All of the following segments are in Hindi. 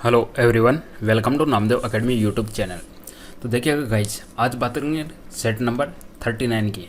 Hello everyone, welcome to Namdev academy YouTube channel. तो देखिएगा गाइज, आज बात करेंगे सेट नंबर 39 की।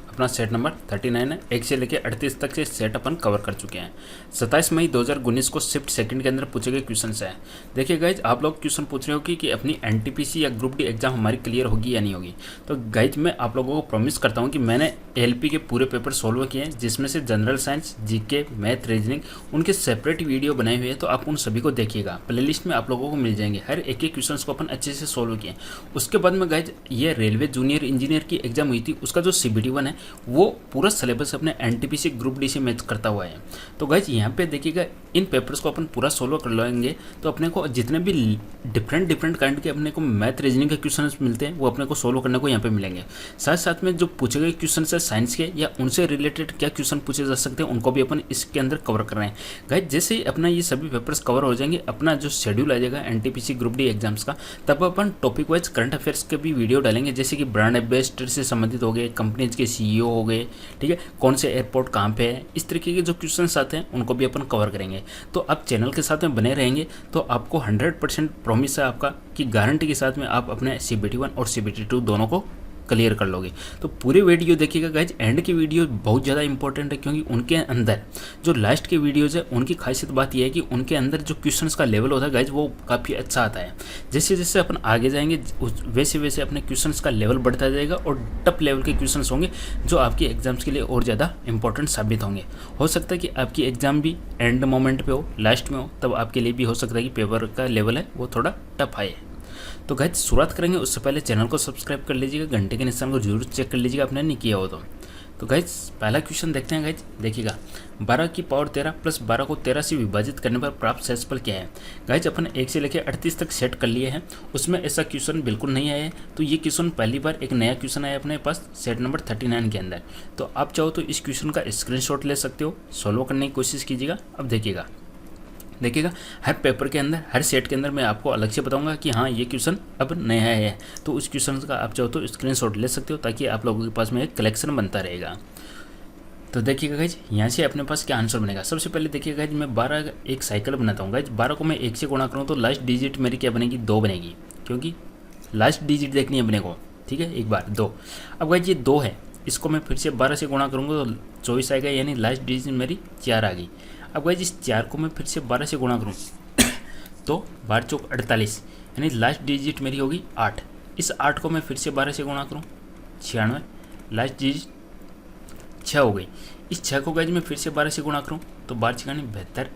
अपना सेट नंबर 39 है, 1 से लेकर 38 तक से सेट अपन कवर कर चुके हैं। 27 मई 2019 को शिफ्ट सेकंड के अंदर पूछे गए क्वेश्चन है। देखिए गाइज, आप लोग क्वेश्चन पूछ रहे हो कि अपनी एनटीपीसी या ग्रुप डी एग्जाम हमारी क्लियर होगी या नहीं होगी। तो गाइज मैं आप लोगों को प्रॉमिस करता हूँ कि मैंने एलपी के पूरे पेपर सोल्व किए हैं, जिसमें से general science, GK, math, reasoning, उनके सेपरेट वीडियो बनाए हुए हैं। तो आप उन सभी को देखिएगा, प्लेलिस्ट में आप लोगों को मिल जाएंगे। हर एक एक क्वेश्चन को अपन अच्छे से सोल्व किए। उसके बाद में गाइज, ये रेलवे जूनियर इंजीनियर की एग्जाम हुई थी, उसका जो CBT 1 है वो पूरा सिलेबस अपने एनटीपीसी ग्रुप डी से मैच करता हुआ है। तो गाइज यहाँ पे देखिएगा, इन पेपर्स को अपन पूरा सोल्व कर लेंगे तो अपने को जितने भी डिफरेंट काइंड के अपने को मैथ रीजनिंग के क्वेश्चन मिलते हैं वो अपने को सोल्व करने को यहाँ पे मिलेंगे। साथ साथ में जो पूछे गए क्वेश्चन है साइंस के या उनसे रिलेटेड क्या क्वेश्चन पूछे जा सकते हैं, उनको भी अपन इसके अंदर कवर कर रहे हैं। गाइज जैसे ही अपना ये सभी पेपर्स कवर हो जाएंगे, अपना जो शेड्यूल आ जाएगा एनटीपीसी ग्रुप डी एग्जाम्स का, तब अपन टॉपिक वाइज करंट अफेयर्स के भी वीडियो डालेंगे, जैसे कि ब्रांड एम्बेसडर से संबंधित हो गए, कंपनीज के CEO हो गए, ठीक है, कौन से एयरपोर्ट कहाँ पे है, इस तरीके के जो क्वेश्चंस आते हैं उनको भी अपन कवर करेंगे। तो आप चैनल के साथ में बने रहेंगे तो आपको 100% प्रॉमिस है आपका कि गारंटी के साथ में आप अपने CBT 1 और CBT 2 दोनों को क्लियर कर लोगे। तो पूरे वीडियो देखिएगा गाइज, एंड की वीडियो बहुत ज़्यादा इंपॉर्टेंट है, क्योंकि उनके अंदर जो लास्ट के वीडियोज है उनकी खासियत बात यह है कि उनके अंदर जो क्वेश्चंस का लेवल होता है गाइज वो काफ़ी अच्छा आता है। जैसे जैसे अपन आगे जाएंगे वैसे वैसे अपने क्वेश्चंस का लेवल बढ़ता जाएगा और टफ लेवल के क्वेश्चंस होंगे जो आपकी एग्जाम्स के लिए और ज़्यादा इंपॉर्टेंट साबित होंगे। हो सकता है कि आपकी एग्जाम भी एंड मोमेंट पे हो, लास्ट में हो, तब आपके लिए भी हो सकता है कि पेपर का लेवल है वो थोड़ा टफ आए। तो गाइज शुरुआत करेंगे, उससे पहले चैनल को सब्सक्राइब कर लीजिएगा, घंटे के निशान को जरूर चेक कर लीजिएगा आपने नहीं किया हो तो गाइज पहला क्वेश्चन देखते हैं। गाइज देखिएगा, 12 की पावर 13 प्लस 12 को 13 से विभाजित करने पर प्राप्त शेषफल क्या है। गाइज अपन 1 से लेकर 38 तक सेट कर लिए हैं, उसमें ऐसा क्वेश्चन बिल्कुल नहीं आया है। तो ये क्वेश्चन पहली बार एक नया क्वेश्चन आया अपने पास सेट नंबर 39 के अंदर। तो आप चाहो तो इस क्वेश्चन का स्क्रीनशॉट ले सकते हो, सॉल्व करने की कोशिश कीजिएगा। अब देखिएगा हर पेपर के अंदर, हर सेट के अंदर मैं आपको अलग से बताऊंगा कि हाँ ये क्वेश्चन अब नया है। तो उस क्वेश्चन का आप चाहो तो स्क्रीनशॉट ले सकते हो, ताकि आप लोगों के पास में एक कलेक्शन बनता रहेगा। तो देखिएगा गाइज, यहाँ से अपने पास क्या आंसर बनेगा। सबसे पहले देखिएगा गाइज, मैं 12 एक साइकिल बनाता हूँ। गाइज 12 को मैं 1 से गुणा करूँ तो लास्ट डिजिट मेरी क्या बनेगी, 2 बनेगी, क्योंकि लास्ट डिजिट देखनी है अपने को। ठीक है, एक बार 2। अब गाइज ये 2 है, इसको मैं फिर से 12 से गुणा करूँगा तो 24 आएगा, यानी लास्ट डिजिट मेरी 4 आ गई। अब गाइज इस 4 को मैं फिर से 12 से गुणा करूँ तो 12 चौक 48, यानी लास्ट डिजिट मेरी होगी 8। इस 8 को मैं फिर से 12 से गुणा करूँ 96, लास्ट डिजिट 6 हो गई। इस 6 को गाइज मैं फिर से 12 से गुणा करूँ तो 12 6 72,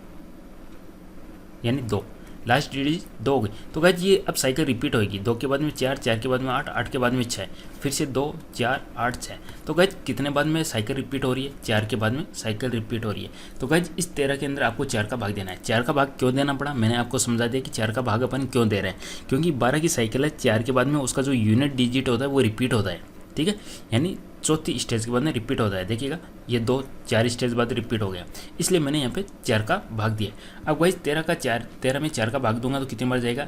यानी 2, लास्ट डिजिट 2 हो गई। तो गाइज ये अब साइकिल रिपीट होगी, 2 के बाद में 4, 4 के बाद में 8, 8 के बाद में 6, फिर से 2 4 8 6। तो गाइज कितने बाद में साइकिल रिपीट हो रही है, 4 के बाद में साइकिल रिपीट हो रही है। तो गाइज इस 13 के अंदर आपको 4 का भाग देना है। 4 का भाग क्यों देना पड़ा, मैंने आपको समझा दिया कि 4 का भाग अपन क्यों दे रहे हैं, क्योंकि 12 की साइकिल है, 4 के बाद में उसका जो यूनिट डिजिट होता है वो रिपीट होता है। ठीक है, यानी चौथी स्टेज के बाद में रिपीट होता है। देखिएगा ये 2 4 स्टेज बाद रिपीट हो गया, इसलिए मैंने यहाँ पे 4 का भाग दिया। अब गाइज 13 में 4 का भाग दूंगा तो कितनी बार जाएगा,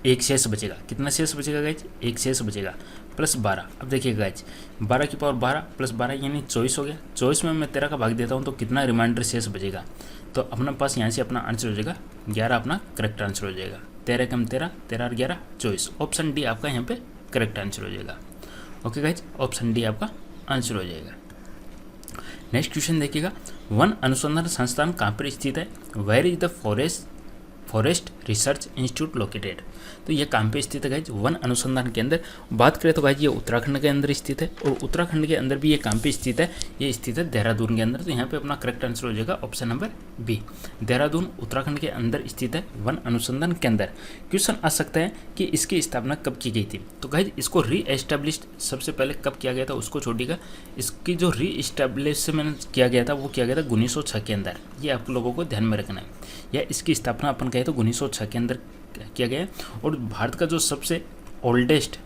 1 शेष बचेगा। कितना शेष बचेगा गाइज, 1 शेष बचेगा, प्लस 12। अब देखिए गाइज 12 की पावर 12 प्लस 12 यानी 24 हो गया। 24 में मैं 13 का भाग देता हूँ तो कितना रिमाइंडर शेष बचेगा। तो अपने पास यहाँ से अपना आंसर हो जाएगा 11, अपना करेक्ट आंसर हो जाएगा। 13 कम 13, 13 और 11 24। ऑप्शन डी आपका यहाँ पे करेक्ट आंसर हो जाएगा। ओके गाइज, ऑप्शन डी आपका आंसर हो जाएगा। नेक्स्ट क्वेश्चन देखिएगा, वन अनुसंधान संस्थान कहाँ पर स्थित है, where is the forest research institute located. तो ये कहाँ पे स्थित है गाइज, वन अनुसंधान के अंदर। बात करें तो गाइज ये उत्तराखंड के अंदर स्थित है, और उत्तराखंड के अंदर भी ये कहाँ पे स्थित है, ये स्थित है देहरादून के अंदर। तो यहाँ पे अपना करेक्ट आंसर हो जाएगा option number B, Dehradun Uttarakhand के अंदर स्थित है वन अनुसंधान केंद्र। क्वेश्चन आ सकता है कि इसकी स्थापना कब की गई थी। तो गाइज इसको री एस्टेब्लिश सबसे पहले कब किया गया था उसको छोड़िएगा, इसकी जो री एस्टेब्लिशमेंट किया गया था वो किया गया था 1906 के अंदर। ये आप लोगों को ध्यान में रखना है, या इसकी स्थापना अपन कहें तो 1906 के अंदर किया गया है। और भारत का जो सबसे ओल्डेस्ट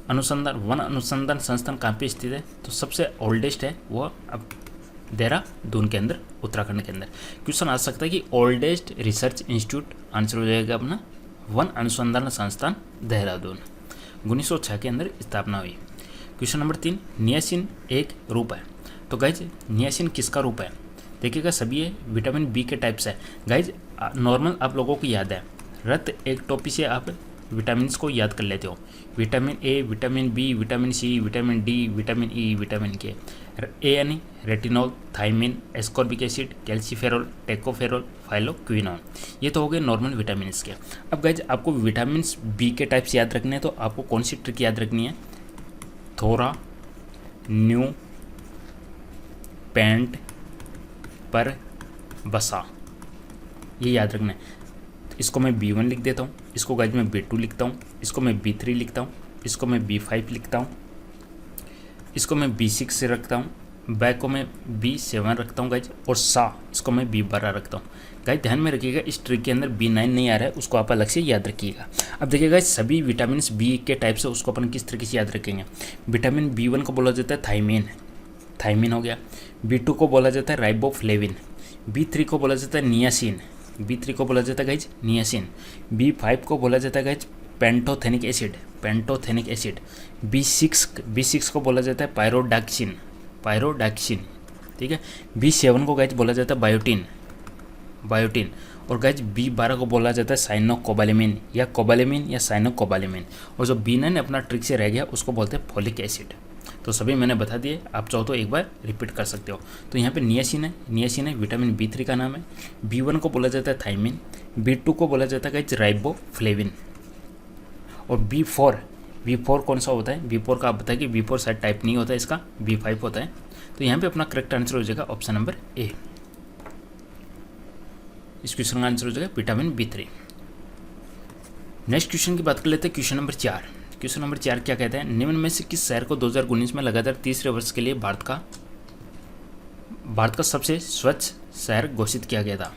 वन अनुसंधान संस्थान कहाँ पे स्थित है, तो सबसे ओल्डेस्ट है वो अब देहरादून के अंदर, उत्तराखंड के अंदर। क्वेश्चन आ सकता है कि ओल्डेस्ट रिसर्च इंस्टीट्यूट, आंसर हो जाएगा अपना वन अनुसंधान संस्थान देहरादून, 1906 के अंदर स्थापना हुई। क्वेश्चन नंबर 3, नियासिन एक रूप है। तो गाइज नियासिन किसका रूप है, देखिएगा सभी ये विटामिन बी के टाइप्स है। गाइज नॉर्मल आप लोगों को याद है रक्त एक्टोपी से आप विटामिन को याद कर लेते हो। Vitamin A, vitamin B, vitamin C, vitamin D, vitamin E, vitamin K. A यानी retinol, thiamine, ascorbic acid, calciferol, tocopherol, phylloquinone. ये तो हो गए नॉर्मल विटामिन के। अब गाइज आपको विटामिन बी के टाइप्स याद रखने हैं, तो आपको कौन सी ट्रिक याद रखनी है? थोड़ा, न्यू, पैंट, पर, बसा, ये याद रखना है। इसको मैं B1 लिख देता हूँ, इसको गाइज मैं B2 लिखता हूँ, इसको मैं B3 लिखता हूँ, इसको मैं B5 लिखता हूँ, इसको मैं B6 से रखता हूँ, बैक को मैं B7 रखता हूँ गाइज, और सा इसको मैं B12 रखता हूँ। गाइज ध्यान में रखिएगा, इस ट्रिक के अंदर B9 नहीं आ रहा है, उसको आप अलग से याद रखिएगा। अब देखिएगा सभी विटामिन बी के टाइप से उसको अपन किस तरीके से याद रखेंगे। विटामिन B1 को बोला जाता है थायमिन, थायमिन हो गया। B2 को बोला जाता है राइबोफ्लेविन। B3 को बोला जाता है नियासिन, B3 को बोला जाता है गाइज नियासिन। B5 को बोला जाता है guys pantothenic acid, pantothenic acid. B6 को बोला जाता है पायरोडैक्सिन, पायरोडैक्सिन, ठीक है। B7 को गाइज बोला जाता है बायोटिन, बायोटिन। और गाइज B12 को बोला जाता है साइनोकोबालेमिन या कोबालेमिन या साइनोकोबालेमिन। और जो B9 अपना ट्रिक से रह गया उसको बोलते हैं फोलिक एसिड। तो सभी मैंने बता दिए, आप चाहो तो एक बार रिपीट कर सकते हो। तो यहाँ पे नियासिन है, नियासिन है विटामिन B3 का नाम है। B1 को बोला जाता है थायमिन, B2 को बोला जाता है गाइज राइबोफ्लेविन। और B4 कौन सा होता है? B4 का आप बताए कि B4 शायद टाइप नहीं होता है, इसका B5 होता है। तो यहाँ पे अपना करेक्ट आंसर हो जाएगा ऑप्शन नंबर ए। इस क्वेश्चन का आंसर हो जाएगा विटामिन B3। नेक्स्ट क्वेश्चन की बात कर लेते हैं, क्वेश्चन नंबर 4। क्वेश्चन नंबर 4 क्या कहता है? निम्न में से किस शहर को 2019 में लगातार तीसरे वर्ष के लिए भारत का सबसे स्वच्छ शहर घोषित किया गया था?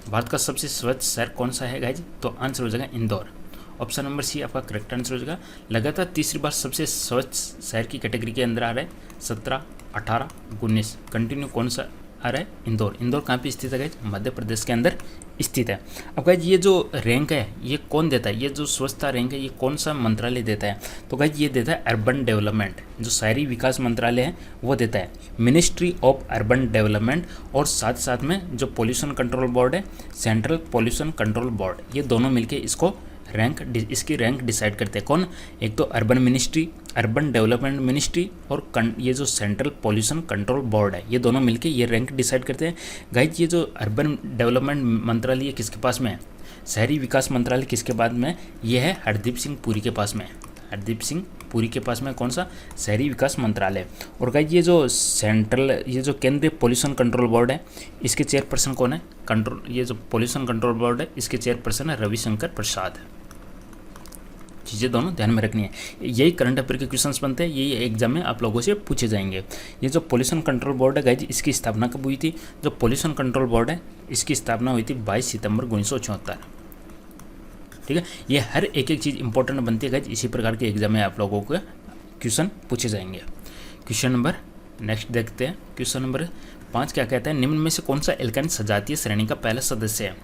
भारत का सबसे स्वच्छ शहर कौन सा है गाइज? तो आंसर हो जाएगा इंदौर। ऑप्शन नंबर सी आपका करेक्ट आंसर हो जाएगा। लगातार तीसरी बार सबसे स्वच्छ शहर की कैटेगरी के अंदर आ रहा है 17, 18, 19 कंटिन्यू कौन सा आ रहा है? इंदौर। इंदौर कहाँ पे स्थित है गाइज? मध्य प्रदेश के अंदर स्थित है। अब गाइज ये जो रैंक है ये कौन देता है? ये जो स्वच्छता रैंक है ये कौन सा मंत्रालय देता है? तो गाइज ये देता है अर्बन डेवलपमेंट, जो शहरी विकास मंत्रालय है वो देता है, मिनिस्ट्री ऑफ अर्बन डेवलपमेंट। और साथ साथ में जो पोल्यूशन कंट्रोल बोर्ड है, सेंट्रल पोल्यूशन कंट्रोल बोर्ड, ये दोनों मिलके इसको इसकी रैंक डिसाइड करते हैं। कौन? एक तो urban ministry, urban development ministry, और ये जो सेंट्रल पोल्यूशन कंट्रोल बोर्ड है, ये दोनों मिलके ये रैंक डिसाइड करते हैं। गाइज ये जो अर्बन डेवलपमेंट मंत्रालय किसके पास में है? शहरी विकास मंत्रालय किसके बाद में? ये है हरदीप सिंह पुरी के पास में। हरदीप सिंह पुरी के पास में कौन सा? शहरी विकास मंत्रालय। और गाइज ये जो ये जो केंद्रीय पोल्यूशन कंट्रोल बोर्ड है, इसके चेयरपर्सन कौन है? ये जो पोल्यूशन कंट्रोल बोर्ड है इसके चेयरपर्सन है रविशंकर प्रसाद। चीज़ें दोनों ध्यान में रखनी है। यही करंट अफेयर के क्वेश्चंस बनते हैं, यही एग्जाम में आप लोगों से पूछे जाएंगे। ये जो पोल्यूशन कंट्रोल बोर्ड है गाइज, इसकी स्थापना कब हुई थी? जो पोल्यूशन कंट्रोल बोर्ड है इसकी स्थापना हुई थी 22 सितंबर 1974। ठीक है, ये हर एक चीज़ इंपॉर्टेंट बनती है गाइज, इसी प्रकार के एग्जाम में आप लोगों को क्वेश्चन पूछे जाएंगे। क्वेश्चन नंबर नेक्स्ट देखते हैं, क्वेश्चन नंबर 5 क्या कहता है? निम्न में से कौन सा एल्काइन सजातीय श्रेणी का पहला सदस्य है?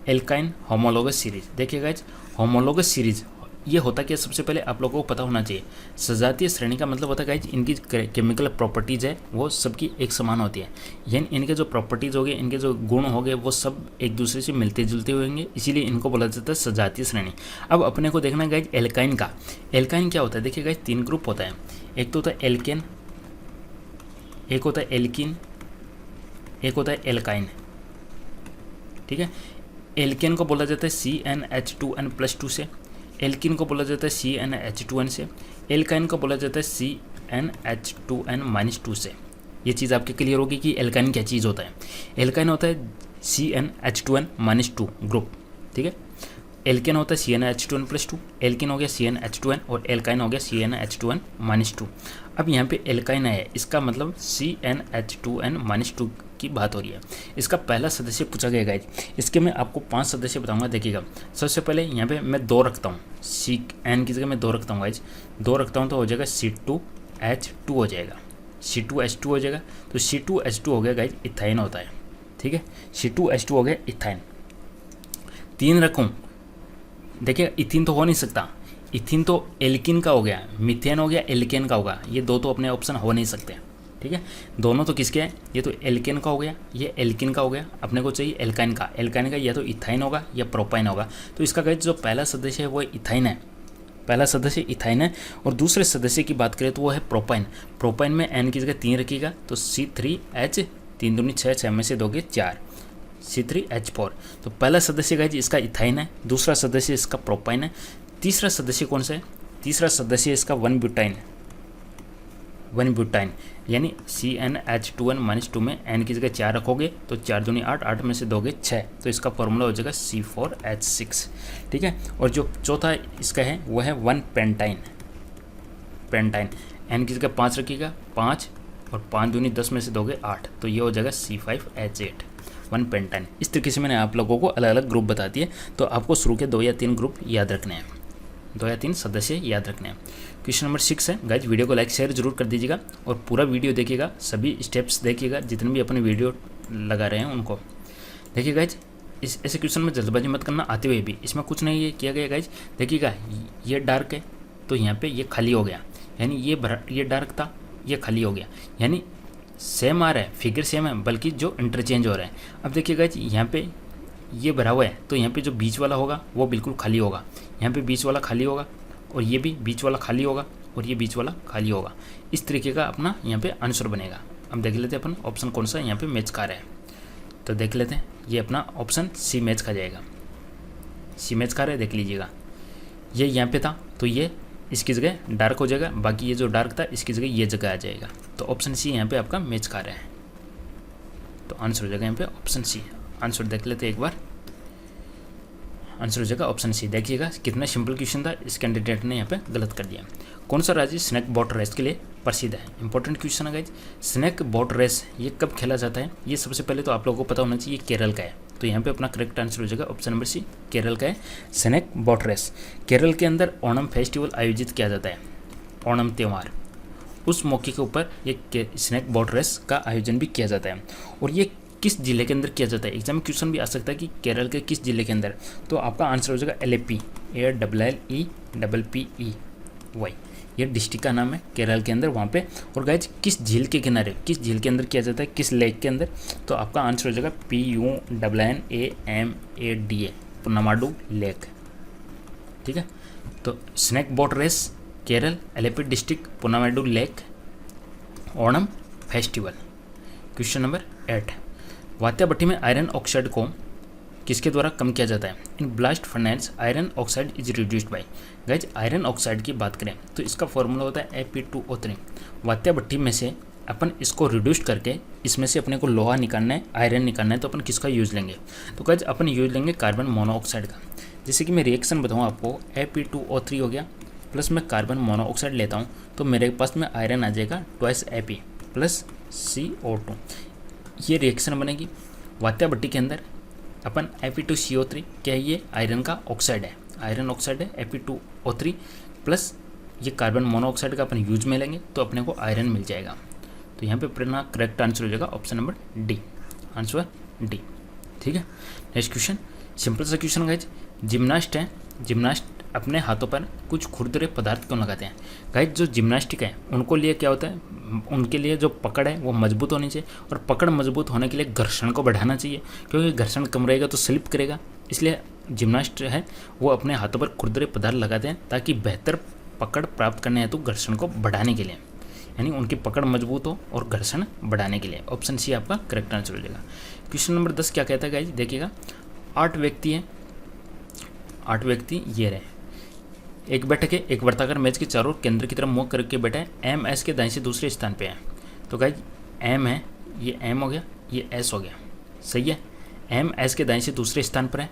Alkyne homologous series. देखिए गाइज, होमोलोगस सीरीज ये होता क्या? सबसे पहले आप लोगों को पता होना चाहिए, सजातीय श्रेणी का मतलब होता है गाइज इनकी केमिकल प्रॉपर्टीज़ है वो सबकी एक समान होती है, यानी इनके जो प्रॉपर्टीज़ हो गए, इनके जो गुण हो गए वो सब एक दूसरे से मिलते जुलते होंगे, इसीलिए इनको बोला जाता है सजातीय श्रेणी। अब अपने को देखना है गाइज एल्काइन का। एल्काइन क्या होता है? देखिए गाइज 3 ग्रुप होता है, एक तो होता है एल्केन, एक होता है एल्किन, एक होता है एल्काइन। ठीक है, एल्केन को बोला जाता है CnH2n+2 से, एल्किन को बोला जाता है CnH2n से, एल्काइन को बोला जाता है CnH2n-2 से। ये चीज़ आपके क्लियर होगी कि एल्काइन क्या चीज़ होता है। एल्काइन होता है CnH2n-2 ग्रुप। ठीक है, एल्केन होता है CnH2n+2, एल्किन हो गया CnH2n और एल्काइन हो गया CnH2n-2। अब यहाँ पे एल्काइन है, इसका मतलब CnH2n-2 की बात हो रही है। इसका पहला सदस्य पूछा गया गाइज, इसके मैं आपको 5 सदस्य बताऊंगा। देखिएगा, सबसे पहले यहाँ पे मैं 2 रखता हूँ, CN की जगह मैं 2 रखता हूँ गाइज, 2 रखता हूँ तो हो जाएगा C2H2 हो जाएगा, C2H2 हो जाएगा। तो C2H2 हो गया गाइज, इथाइन होता है। ठीक है, C2H2 हो गया इथाइन। 3 रखूँ, देखिए इथिन तो हो नहीं सकता, इथिन तो एल्किन का हो गया, मिथेन हो गया एल्केन का होगा, ये 2 तो अपने ऑप्शन हो नहीं सकते। ठीक है, दोनों तो किसके हैं, ये तो एल्केन का हो गया, ये एल्किन का हो गया, अपने को चाहिए एल्काइन का। एल्काइन का या तो इथाइन होगा या प्रोपाइन होगा। तो इसका गाइस जो पहला सदस्य है वो इथाइन है, पहला सदस्य इथाइन है। और दूसरे सदस्य की बात करें तो वो है प्रोपाइन। प्रोपाइन में एन की जगह 3 रखिएगा तो C3H, 3 दूनी 6, 6 में से दोगे 4, C3H4। तो पहला सदस्य गाइस इसका इथाइन है, दूसरा सदस्य इसका प्रोपाइन है, तीसरा सदस्य कौन सा है, तीसरा सदस्य इसका 1 ब्यूटाइन, 1 ब्यूटाइन यानी CnH2n -2 में एन की जगह 4 रखोगे तो 4 दूनी 8, 8 में से दोगे 6, तो इसका फॉर्मूला हो जाएगा C4H6। ठीक है, और जो चौथा इसका है वो है 1 पेंटाइन, पेंटाइन एन की जगह 5 रखिएगा, 5 और 5 दूनी 10 में से दोगे 8, तो ये हो जाएगा C5H8, 1 पेंटाइन। इस तरीके से मैंने आप लोगों को अलग अलग ग्रुप बता दिए, तो आपको शुरू के 2 या 3 ग्रुप याद रखने हैं, 2 या 3 सदस्य याद रखने हैं। क्वेश्चन नंबर 6 है गाइज, वीडियो को लाइक शेयर जरूर कर दीजिएगा और पूरा वीडियो देखिएगा, सभी स्टेप्स देखिएगा, जितने भी अपने वीडियो लगा रहे हैं उनको देखिए गाइज। इस ऐसे क्वेश्चन में जल्दबाजी मत करना, आते हुए भी इसमें कुछ नहीं ये किया गया गाइज। देखिएगा ये डार्क है तो यहाँ पे ये खाली हो गया, यानी ये डार्क था ये खाली हो गया, यानी सेम आ रहा है, फिगर सेम है, बल्कि जो इंटरचेंज हो रहा है। अब देखिए गाइज यहाँ पे ये भरा हुआ है तो यहाँ पे जो बीच वाला होगा वो बिल्कुल खाली होगा, यहाँ पे बीच वाला खाली होगा और ये भी बीच वाला खाली होगा और ये बीच वाला खाली होगा। इस तरीके का अपना यहाँ पे आंसर बनेगा। अब देख लेते हैं अपन ऑप्शन कौन सा यहाँ पे मैच खा रहा है, तो देख लेते हैं ये अपना ऑप्शन सी मैच खा जाएगा, सी मैच खा रहा है, देख लीजिएगा ये यहाँ पे था तो ये इसकी जगह डार्क हो जाएगा, बाकी ये जो डार्क था इसकी जगह ये जगह आ जाएगा, तो ऑप्शन सी यहाँ पे आपका मैच खा रहा है, तो आंसर हो जाएगा यहाँ पे ऑप्शन सी। आंसर देख लेते हैं एक बार, आंसर हो जाएगा ऑप्शन सी। देखिएगा कितना सिंपल क्वेश्चन था, इस कैंडिडेट ने यहाँ पे गलत कर दिया। कौन सा राज्य स्नेक बोट रेस के लिए प्रसिद्ध है, इंपॉर्टेंट क्वेश्चन है गाइज। स्नेक बोट रेस ये कब खेला जाता है, ये सबसे पहले तो आप लोगों को पता होना चाहिए केरल का है, तो यहाँ पे अपना करेक्ट आंसर हो जाएगा ऑप्शन नंबर सी, केरल का है स्नेक बोट रेस। केरल के अंदर ओणम फेस्टिवल आयोजित किया जाता है, ओणम त्यौहार, उस मौके के ऊपर ये स्नेक बोट रेस का आयोजन भी किया जाता है। और ये किस जिले के अंदर किया जाता है, एग्जाम में क्वेश्चन भी आ सकता है कि केरल के किस जिले के अंदर, तो आपका आंसर हो जाएगा LAP, ALLEPPE, ये डिस्ट्रिक्ट का नाम है केरल के अंदर वहाँ पे। और गाइज किस झील के किनारे, किस झील के अंदर किया जाता है, किस लेक के अंदर, तो आपका आंसर हो जाएगा PUNNAMADA, पुन्नामाडू लेक। ठीक है, तो snake boat race Kerala, LAP district, Punnamada lake, Onam festival. Question number 8, वात्या भट्टी में आयरन ऑक्साइड को किसके द्वारा कम किया जाता है, in blast furnace iron oxide is reduced by. Guys iron oxide की बात करें तो इसका फॉर्मूला होता है Fe2O3। वात्या भट्टी में से अपन इसको रिड्यूस करके इसमें से अपने को लोहा निकालना है, आयरन निकालना है, तो अपन किसका यूज़ लेंगे, तो गाइज अपन यूज़ लेंगे कार्बन मोनोऑक्साइड का। जैसे कि मैं रिएक्शन बताऊँ आपको, Fe2O3 हो गया प्लस मैं कार्बन मोनोऑक्साइड लेता हूँ तो मेरे पास में आयरन आ जाएगा 2 Fe प्लस CO2, ये रिएक्शन बनेगी। वात्या भट्टी के अंदर अपन Fe2CO3 क्या है, ये आयरन का ऑक्साइड है, आयरन ऑक्साइड है Fe2O3 प्लस ये कार्बन मोनोऑक्साइड का अपन यूज में लेंगे तो अपने को आयरन मिल जाएगा। तो यहाँ पे अपना करेक्ट आंसर हो जाएगा option number D, answer D. ठीक है, नेक्स्ट क्वेश्चन, सिंपल सा क्वेश्चन गाइज। जिम्नास्ट है, जिम्नास्ट अपने हाथों पर कुछ खुरदरे पदार्थ क्यों लगाते हैं। गाइज जो जिम्नास्टिक है उनको लिए क्या होता है, उनके लिए जो पकड़ है वो मजबूत होनी चाहिए, और पकड़ मजबूत होने के लिए घर्षण को बढ़ाना चाहिए, क्योंकि घर्षण कम रहेगा तो स्लिप करेगा। इसलिए जिम्नास्ट है वो अपने हाथों पर खुरदरे पदार्थ लगाते हैं ताकि बेहतर पकड़ प्राप्त करने हेतु घर्षण को बढ़ाने के लिए, यानी उनकी पकड़ मजबूत हो और घर्षण बढ़ाने के लिए। ऑप्शन सी आपका करेक्ट आंसर हो जाएगा। क्वेश्चन नंबर 10 क्या कहता है गाइज, देखिएगा 8 व्यक्ति हैं, 8 व्यक्ति ये रहे, एक बैठक है, एक वर्ताकार मेज के चारों ओर केंद्र की तरफ मुंह करके बैठा है, M S के दाएं से दूसरे स्थान पे है। तो गाइज M है, ये M हो गया, ये S हो गया, सही है। M S के दाएं से दूसरे स्थान पर है।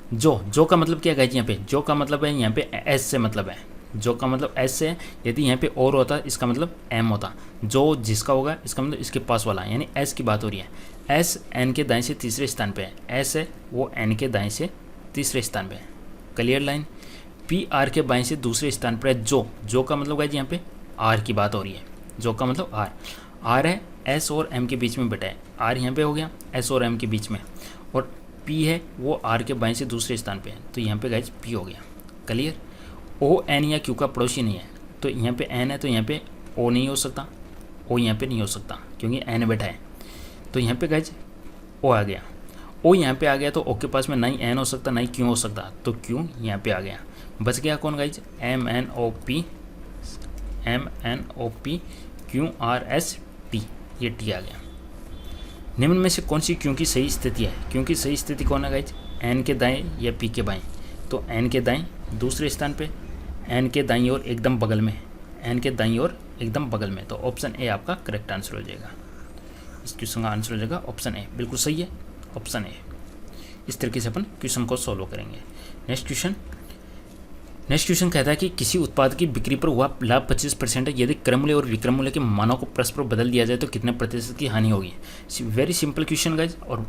जो का मतलब क्या है गाइज, यहाँ पे जो का मतलब है, यहाँ पे S से मतलब है, जो का मतलब S से है। यदि यहाँ पे और होता इसका मतलब M होता, जो जिसका होगा इसका मतलब इसके पास वाला, यानी S की बात हो रही है। S N के दाएं से तीसरे स्थान पे है, S है वो N के दाएं से तीसरे स्थान पे है, क्लियर लाइन। P R के बाएं से दूसरे स्थान पर है जो का मतलब गाइज यहाँ पे R की बात हो रही है, जो का मतलब R है, S और M के बीच में बैठा है, R यहाँ पे हो गया S और M के बीच में, और P है वो R के बाएं से दूसरे स्थान पे है, तो यहाँ पे गाइज P हो गया, क्लियर। O N या Q का पड़ोसी नहीं है, तो यहाँ पे N है तो यहाँ पे O नहीं हो सकता, ओ यहाँ पे नहीं हो सकता क्योंकि एन बैठा है। तो यहाँ पे गाइज ओ आ गया, ओ यहाँ पे आ गया तो ओ के पास में ना ही एन हो सकता ना ही क्यू हो सकता, तो क्यू यहाँ पे आ गया। बच गया कौन guys, M N O P Q R S T, ये टी आ गया। निम्न में से कौन सी क्यू की सही स्थिति है? क्यू की सही स्थिति कौन है गाइज, एन के दाएं या पी के बाएं? तो एन के दाएं दूसरे स्थान पे, एन के दाईं ओर एकदम बगल में, एन के दाईं ओर एकदम बगल में। तो ऑप्शन ए आपका करेक्ट आंसर हो जाएगा। इस क्वेश्चन का आंसर हो जाएगा ऑप्शन ए, बिल्कुल सही है ऑप्शन ए। इस तरीके से अपन क्वेश्चन को सॉल्व करेंगे। नेक्स्ट क्वेश्चन कहता है कि किसी उत्पाद की बिक्री पर हुआ लाभ 25% है, यदि क्रम मूल्य और विक्रम मूल्य के मानों को परस्पर बदल दिया जाए तो कितने प्रतिशत की हानि होगी? वेरी सिंपल क्वेश्चन गाइज, और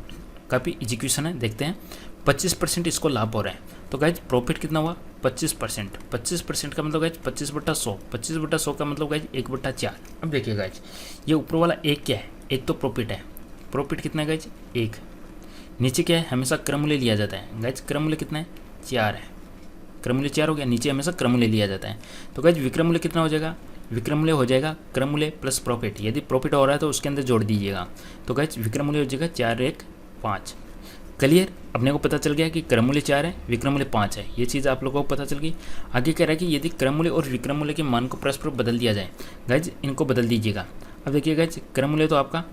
काफ़ी इजी क्वेश्चन है। देखते हैं, 25% इसको लाभ हो रहा है, तो गाइज प्रॉफिट कितना हुआ 25%। 25% का मतलब गाइज 25/100, 25/100 का मतलब गाइज 1/4। अब देखिए गाइज, ये ऊपर वाला एक क्या है, एक तो प्रॉफिट है, प्रॉफिट कितना है गाइज 1। नीचे क्या है, हमेशा क्रम मूल्य लिया जाता है गाइज, क्रम मूल्य कितना है 4 है, क्रम मूल्य 4 हो गया, नीचे हमेशा क्रम मूल्य लिया जाता है। तो गाइज विक्रम मूल्य कितना हो जाएगा, विक्रम मूल्य हो जाएगा क्रम मूल्य प्लस प्रॉफिट, यदि प्रॉफिट हो रहा है तो उसके अंदर जोड़ दीजिएगा। तो गाइज विक्रम मूल्य हो जाएगा 4 1 5। क्लियर, अपने को पता चल गया कि क्रम मूल्य 4 है, विक्रम मूल्य 5 है, ये चीज़ आप लोगों को पता चल गई। आगे कह रहा है कि यदि क्रम मूल्य और विक्रम मूल्य के मान को परस्पर बदल दिया जाए, गाइज इनको बदल दीजिएगा। अब देखिए गाइज, क्रम मूल्य तो आपका,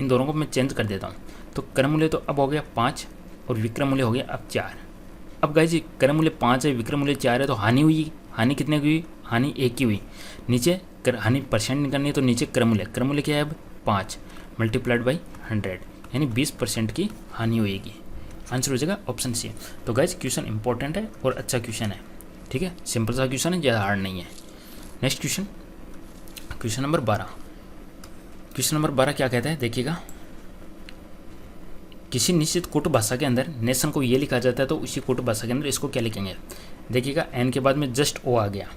इन दोनों को मैं चेंज कर देता हूँ, तो क्रम मूल्य तो अब हो गया 5 और विक्रम मूल्य हो गया अब 4। अब गाइज क्रम मूल्य 5 है, विक्रम मूल्य 4 है, तो हानि हुई, हानि कितने की हुई, हानि 1 की हुई। नीचे हानि परसेंट निकालनी है, तो नीचे क्रम मूल्य क्या है अब 5 मल्टीप्लाइड बाई 100, यानी 20% की हानि होएगी। आंसर हो जाएगा ऑप्शन सी। तो गाइज क्वेश्चन इंपॉर्टेंट है और अच्छा क्वेश्चन है, ठीक है, सिंपल सा क्वेश्चन है, ज़्यादा हार्ड नहीं है। Next question number 12। Question number 12 क्या कहता है, देखिएगा, किसी निश्चित कोट भाषा के अंदर नेशन को ये लिखा जाता है, तो उसी कोट भाषा के अंदर इसको क्या लिखेंगे? देखिएगा, एन के बाद में जस्ट ओ आ गया,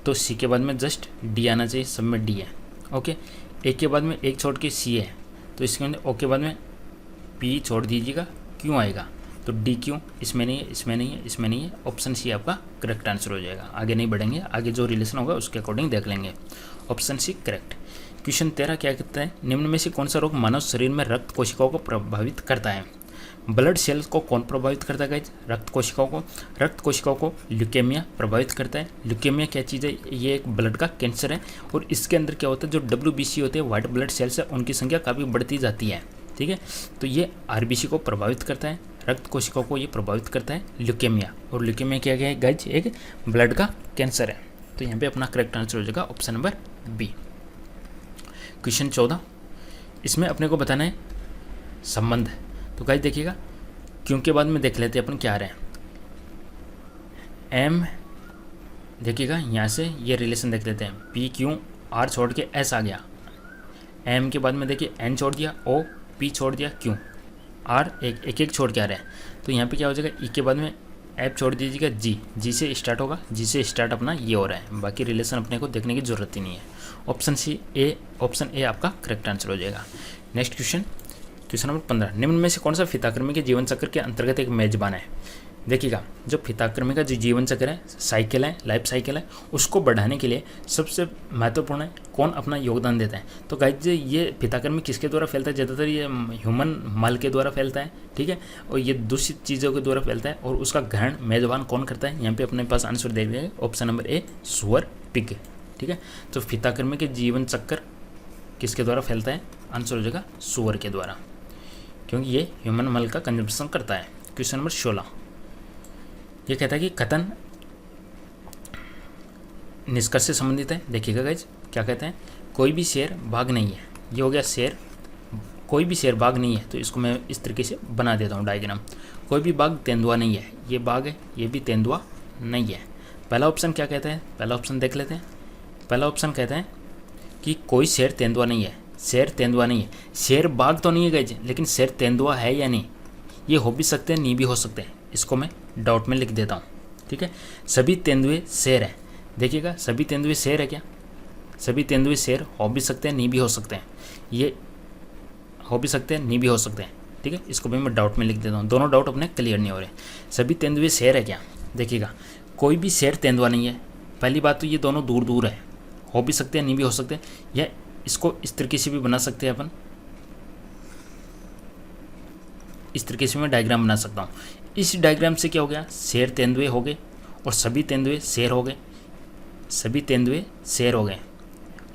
तो सी के बाद में जस्ट डी आना चाहिए, सब में डी है। ओके, ए के बाद में एक छोड़ के सी है, तो इसके अंदर ओ के बाद में पी छोड़ दीजिएगा, क्यों आएगा, तो डी क्यों, इसमें नहीं है, इसमें नहीं है, इसमें नहीं है, ऑप्शन सी आपका करेक्ट आंसर हो जाएगा। आगे नहीं बढ़ेंगे, आगे जो रिलेशन होगा उसके अकॉर्डिंग देख लेंगे। Option C correct. क्वेश्चन 13 क्या कहता है, निम्न में से कौन सा रोग मानव शरीर में रक्त कोशिकाओं को प्रभावित करता है? ब्लड सेल्स को कौन प्रभावित करता है गाइज? रक्त कोशिकाओं को ल्यूकेमिया प्रभावित करता है। ल्यूकेमिया क्या चीज़ है, ये एक ब्लड का कैंसर है, और इसके अंदर क्या होता है, जो WBC होते हैं, व्हाइट ब्लड सेल्स है, उनकी संख्या काफ़ी बढ़ती जाती है, ठीक है। तो ये RBC को प्रभावित करता है, रक्त कोशिकाओं को ये प्रभावित करता है ल्यूकेमिया, और ल्यूकेमिया क्या है गाइज, एक ब्लड का कैंसर है। तो यहाँ पे अपना करेक्ट आंसर हो जाएगा ऑप्शन नंबर बी। क्वेश्चन 14, इसमें अपने को बताना है संबंध। तो गाइज देखिएगा, क्यों के बाद में देख लेते हैं अपन क्या आ रहा है, एम, देखिएगा यहाँ से ये रिलेशन देख लेते हैं, PQR छोड़ के S आ गया, एम के बाद में देखिए N छोड़ दिया, O, P छोड़ दिया, Q, R एक छोड़ के आ रहा है। तो यहाँ पे क्या हो जाएगा, E के बाद में F छोड़ दीजिएगा, G से स्टार्ट होगा, G से स्टार्ट अपना ये हो रहा है, बाकी रिलेशन अपने को देखने की जरूरत ही नहीं है। ऑप्शन ए आपका करेक्ट आंसर हो जाएगा। नेक्स्ट क्वेश्चन नंबर 15, निम्न में से कौन सा फिताक्रमी के जीवन चक्र के अंतर्गत एक मेजबान है? देखिएगा, जो फिताक्रमी का जो जीवन चक्र है, साइकिल है, लाइफ साइकिल है, उसको बढ़ाने के लिए सबसे महत्वपूर्ण है कौन अपना योगदान देता है? तो गाइज ये फिताक्रमी किसके द्वारा फैलता है? ज़्यादातर ये ह्यूमन मल के द्वारा फैलता है, ठीक है, और ये दूषित चीज़ों के द्वारा फैलता है, और उसका ग्रहण मेजबान कौन करता है? यहाँ पे अपने पास आंसर दे देंगे, ऑप्शन नंबर ए सुअर, पिग, ठीक है। तो फिताक्रमी के जीवन चक्र किसके द्वारा फैलता है? आंसर हो जाएगा सुअर के द्वारा, क्योंकि ये ह्यूमन मल का कंजम्पशन करता है। क्वेश्चन नंबर 16, ये कहता है कि कथन निष्कर्ष से संबंधित है। देखिएगा गाइज, क्या कहते हैं, कोई भी शेर बाघ नहीं है, ये हो गया शेर, कोई भी शेर बाघ नहीं है, तो इसको मैं इस तरीके से बना देता हूँ डायग्राम। कोई भी बाघ तेंदुआ नहीं है, ये बाघ है, ये भी तेंदुआ नहीं है। पहला ऑप्शन क्या कहता है, पहला ऑप्शन देख लेते हैं। पहला ऑप्शन कहता है कि कोई शेर तेंदुआ नहीं है, शेर तेंदुआ नहीं है, शेर बाघ तो नहीं है गाइज, लेकिन शेर तेंदुआ है या नहीं, ये हो भी सकते हैं, नहीं भी हो सकते हैं, इसको मैं डाउट में लिख देता हूँ, ठीक है। सभी तेंदुए शेर हैं, देखिएगा, सभी तेंदुए शेर है क्या? सभी तेंदुए शेर हो भी सकते हैं, नहीं भी हो सकते हैं, ये हो भी सकते हैं, नहीं भी हो सकते हैं, ठीक है, इसको भी मैं डाउट में लिख देता हूँ, दोनों डाउट अपने क्लियर नहीं हो रहे। सभी तेंदुए शेर है क्या? देखिएगा, कोई भी शेर तेंदुआ नहीं है, पहली बात तो ये दोनों दूर दूर है, हो भी सकते हैं, नहीं भी हो सकते हैं, या इसको इस तरीके से भी बना सकते हैं अपन, इस तरीके से मैं डायग्राम बना सकता हूँ। इस डायग्राम से क्या हो गया, शेर तेंदुए हो गए और सभी तेंदुए शेर हो गए, सभी तेंदुए शेर हो गए।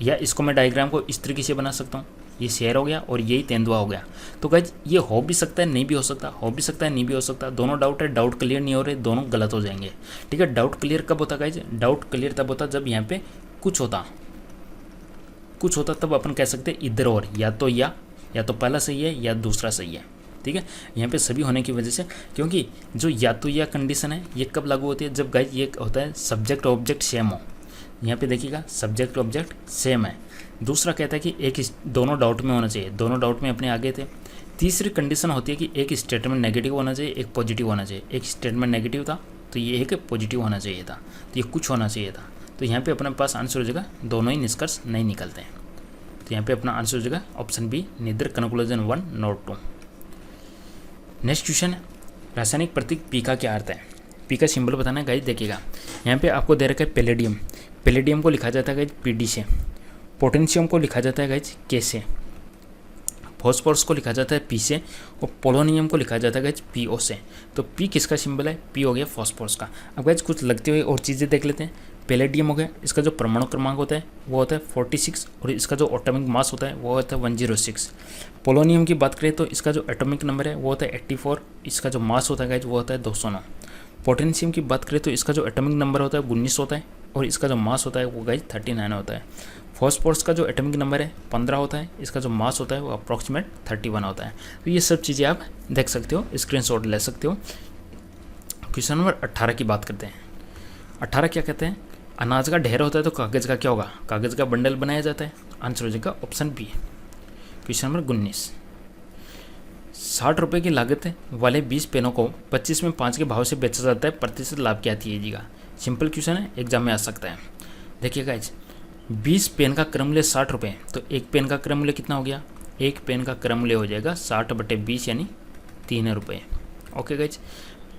या इसको मैं डायग्राम को इस तरीके से बना सकता हूँ, ये शेर हो गया और यही तेंदुआ हो गया। तो गाइज ये हो भी सकता है, नहीं भी हो सकता, हो भी सकता है, नहीं भी हो सकता। दोनों डाउट है, डाउट क्लियर नहीं हो रहे, दोनों गलत हो जाएंगे। ठीक है, डाउट क्लियर कब होता गाइज, डाउट क्लियर तब होता जब यहाँ पे कुछ होता तब अपन कह सकते इधर और, या तो पहला सही है या दूसरा सही है। ठीक है, यहाँ पे सभी होने की वजह से, क्योंकि जो या तो या कंडीशन है ये कब लागू होती है, जब गाइज ये होता है सब्जेक्ट ऑब्जेक्ट सेम हो। यहाँ पे देखिएगा सब्जेक्ट ऑब्जेक्ट सेम है। दूसरा कहता है कि एक दोनों डाउट में होना चाहिए, दोनों डाउट में अपने आगे थे। तीसरी कंडीशन होती है कि एक स्टेटमेंट नेगेटिव होना चाहिए, एक पॉजिटिव होना चाहिए। एक स्टेटमेंट नेगेटिव था तो ये एक पॉजिटिव होना चाहिए था, तो ये कुछ होना चाहिए था। तो यहाँ पे अपने पास आंसर हो जाएगा, दोनों ही निष्कर्ष नहीं निकलते हैं। तो यहाँ पे अपना आंसर हो जाएगा option B, neither conclusion 1 nor 2। Next question है, रासायनिक प्रतीक पी का क्या अर्थ है। पी का सिंबल बताना है गाइज, देखिएगा यहाँ पे आपको दे रखा है पैलेडियम। पैलेडियम को लिखा जाता है गाइज पीडी से, पोटेशियम को लिखा जाता है गाइज के से, फॉस्फोरस को लिखा जाता है पी से, और पोलोनियम को लिखा जाता है गाइज पीओ से। तो पी किसका सिंबल है, पी हो गया फॉस्फोरस का। अब गाइज कुछ लगते हुए और चीज़ें देख लेते हैं। पैलेडियम हो गया, इसका जो परमाणु क्रमांक होता है वो होता है 46 और इसका जो एटॉमिक मास होता है वो होता है 106। पोलोनियम की बात करें तो इसका जो एटॉमिक नंबर है वो होता है 84, इसका जो मास होता है गाइज वो होता है 209। पोटेशियम की बात करें तो इसका जो एटॉमिक नंबर होता है 19 होता है और इसका जो मास होता है वो गाइज 39 होता है। फॉस्फोरस का जो एटॉमिक नंबर है 15 होता है, इसका जो मास होता है वो अप्रॉक्सीमेट 31 होता है। तो ये सब चीज़ें आप देख सकते हो, स्क्रीनशॉट ले सकते हो। क्वेश्चन नंबर 18 की बात करते हैं। 18 क्या कहते हैं, अनाज का ढेर होता है तो कागज़ का क्या होगा, कागज़ का बंडल बनाया जाता है। आंसर हो जाएगा ऑप्शन बी। क्वेश्चन नंबर 19, 60 रुपये की लागत वाले 20 पेनों को 25 में 5 के भाव से बेचा जाता है, प्रतिशत लाभ क्या दीजिएगा। सिंपल क्वेश्चन है, एग्जाम में आ सकता है। देखिए गाइज 20 पेन का क्रम मूल्य 60 रुपये, तो एक पेन का क्रम मूल्य कितना हो गया, एक पेन का क्रम मूल्य हो जाएगा 60/20 यानी 3 रुपये। ओके गाइज,